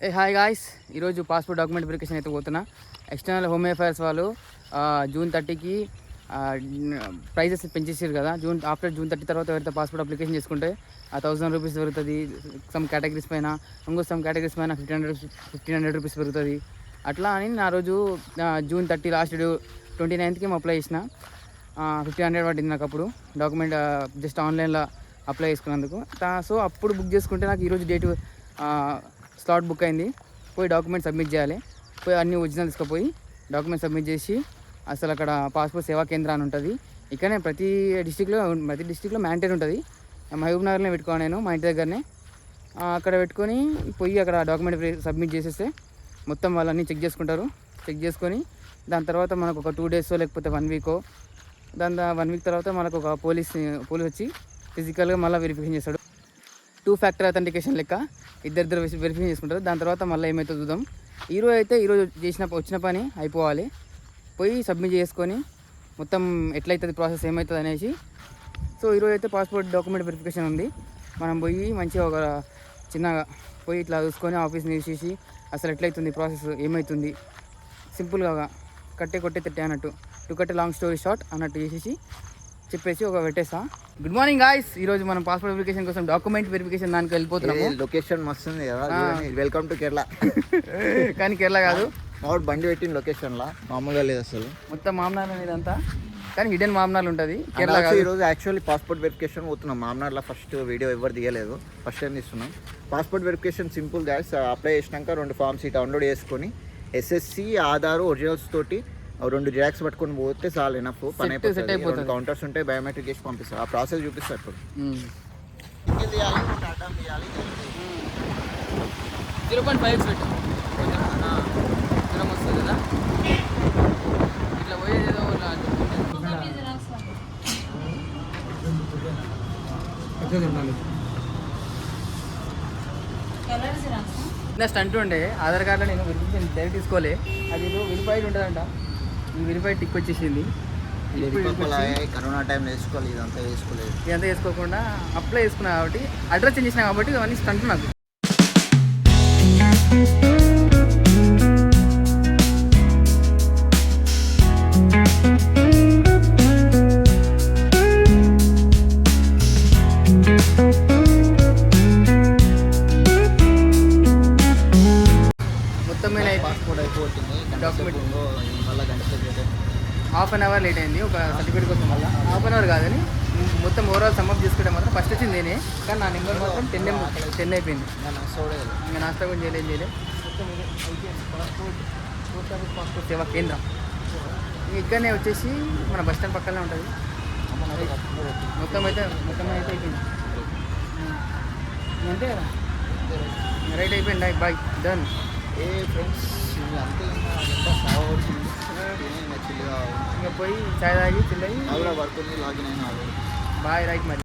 Hi guys, ఈరోజు passport document verification అయితే పోతున్నా. ఎక్స్టర్నల్ హోమ్ అఫైర్స్ వాళ్ళు జూన్ 30కి ప్రైజెస్ పెంచేసారు కదా. ఆఫ్టర్ జూన్ 30 తర్వాత ఎవరైతే పాస్పోర్ట్ అప్లికేషన్ చేసుకుంటే 1000 రూపీస్ పెరుగుతుంది. సమ్ కేటగిరీస్ పైన, ఇంకో సమ్ కేటగిరీస్ పైన 1500 రూపీస్ పెరుగుతుంది. అట్లా అని నా రోజు జూన్ 30 లాస్ట్ 29కి అప్లై చేసిన. 1500 పడింది నాకు అప్పుడు డాక్యుమెంట్ జస్ట్ ఆన్లైన్లో అప్లై చేసుకున్నందుకు. సో అప్పుడు బుక్ చేసుకుంటే నాకు ఈరోజు డేటు స్లాట్ బుక్ అయింది. పోయి డాక్యుమెంట్ సబ్మిట్ చేయాలి. పోయి అన్ని ఒరిజినల్ తీసుకుపోయి డాక్యుమెంట్ సబ్మిట్ చేసి అసలు అక్కడ పాస్పోర్ట్ సేవా కేంద్రం అని ఉంటుంది. ఇక్కడనే ప్రతి డిస్టిక్లో మ్యాండేట్ ఉంటుంది. మహబూబ్ నగర్లో పెట్టుకున్నాను నేను, మా ఇంటి దగ్గరనే. అక్కడ పెట్టుకొని పోయి అక్కడ డాక్యుమెంట్ సబ్మిట్ చేసేస్తే మొత్తం వాళ్ళన్నీ చెక్ చేసుకుంటారు. చెక్ చేసుకొని దాని తర్వాత మనకు ఒక 2 days లేకపోతే 1 week, 1 week తర్వాత మనకు ఒక పోలీస్ వచ్చి ఫిజికల్గా మళ్ళీ వెరిఫికేషన్ చేస్తాడు. 2 factor అథెంటికేషన్ లెక్క ఇద్దరు వెరిఫికేషన్ చేసుకుంటారు. దాని తర్వాత మళ్ళీ ఏమైతే చూద్దాం. ఈరోజు వచ్చిన పని అయిపోవాలి. పోయి సబ్మిట్ చేసుకొని మొత్తం ఎట్లయితుంది ప్రాసెస్ ఏమవుతుంది అనేసి. సో ఈరోజు అయితే పాస్పోర్ట్ డాక్యుమెంట్ వెరిఫికేషన్ ఉంది. మనం పోయి మంచిగా ఒక చిన్నగా పోయి ఇట్లా చూసుకొని ఆఫీస్ని చూసేసి అసలు ఎట్లయితుంది ప్రాసెస్ ఏమవుతుంది సింపుల్గా కొట్టే తిట్టే అన్నట్టు, to cut long story short అన్నట్టు చేసేసి చెప్పేసి ఒక పెట్టేసా. గుడ్ మార్నింగ్ గాయ్స్, ఈరోజు మనం పాస్పోర్ట్ వెరిఫికేషన్ కోసం డాక్యుమెంట్ వెరిఫికేషన్ దానికి వెళ్ళిపోతున్నాము. లొకేషన్ మస్తు ఉంది కదా, వెల్కమ్ టు కేరళ. కానీ కేరళ కాదు, మామూలు బండి పెట్టిన లొకేషన్లా, మామూలుగా లేదు అసలు. మొత్తం మామనార్ అనేది అంతా, కానీ హిడెన్ మామనార్ ఉంటుంది. కేరళ కాదు. ఈరోజు యాక్చువల్లీ పాస్పోర్ట్ వెరిఫికేషన్ పోతున్నాం. మామనార్లో ఫస్ట్ వీడియో ఎవరు తీయలేదు, ఫస్ట్ టైం తీస్తున్నాం. Passport verification simple guys. Apply చేసినాక 2 forms డౌన్లోడ్ చేసుకొని SSC, ఆధార్ ఒరిజినల్స్ తోటి 2 జిరాక్స్ పట్టుకొని పోతే చాలు, ఎనఫ్ పని అయిపోతుంది. 2 కౌంటర్స్ ఉంటాయి, బయోమెట్రిక్ చేసి పంపిస్తారు. ఆ ప్రాసెస్ చూపిస్తారు. ఇప్పుడు 0.5 పెట్టు వస్తుంది కదా. ఇట్లా పోయేదేదో నా స్టంట్ ఉండే ఆధార్ కార్డులో నేను వెరిఫికేషన్ డైరెక్ట్ తీసుకోలే. అది ఏదో వెరిఫైడ్ ఉంటుందంట. ఈ వెరిఫైడ్ టిక్ వచ్చేసింది. కరోనా టైంలో వేసుకోవాలి, ఇదంతా వేసుకోకుండా అప్లై చేసుకున్నా కాబట్టి అడ్రస్ చేంజ్ చేసినా కాబట్టి అవన్నీ స్టంట్ నాకు. పాస్పోర్ట్ అయిపోతుంది. డాక్యుమెంట్ మళ్ళీ గంట ½ an hour లేట్ అయింది. ఒక సర్టిఫికేట్ కోసం వల్ల ½ an hour కాదని మొత్తం ఓవరాల్ సమ్అప్ చేసుకుంటే మాత్రం ఫస్ట్ వచ్చింది నేనే, కానీ నా నెంబర్ మాత్రం 10 అయిపోయింది. ఇంకా నాస్తా కూడా చేయలేదు. మొత్తం అయిపోయింది. పోస్ట్ ఆఫీస్ పాస్పోర్ట్ సేవా కేంద్రం ఇక్కడనే వచ్చేసి మన బస్ స్టాండ్ పక్కనే ఉంటుంది. మొత్తం అయితే అయిపోయింది. అంతే కదా, రైట్ అయిపోయింది. Bye, done. ఫ్రెండ్స్ ఇంకా పోయి చాయ్ తాగి చిల్లయి వర్క్ ఉంది, లాగిన్ అయినా బాయ్, రైట్ మరి.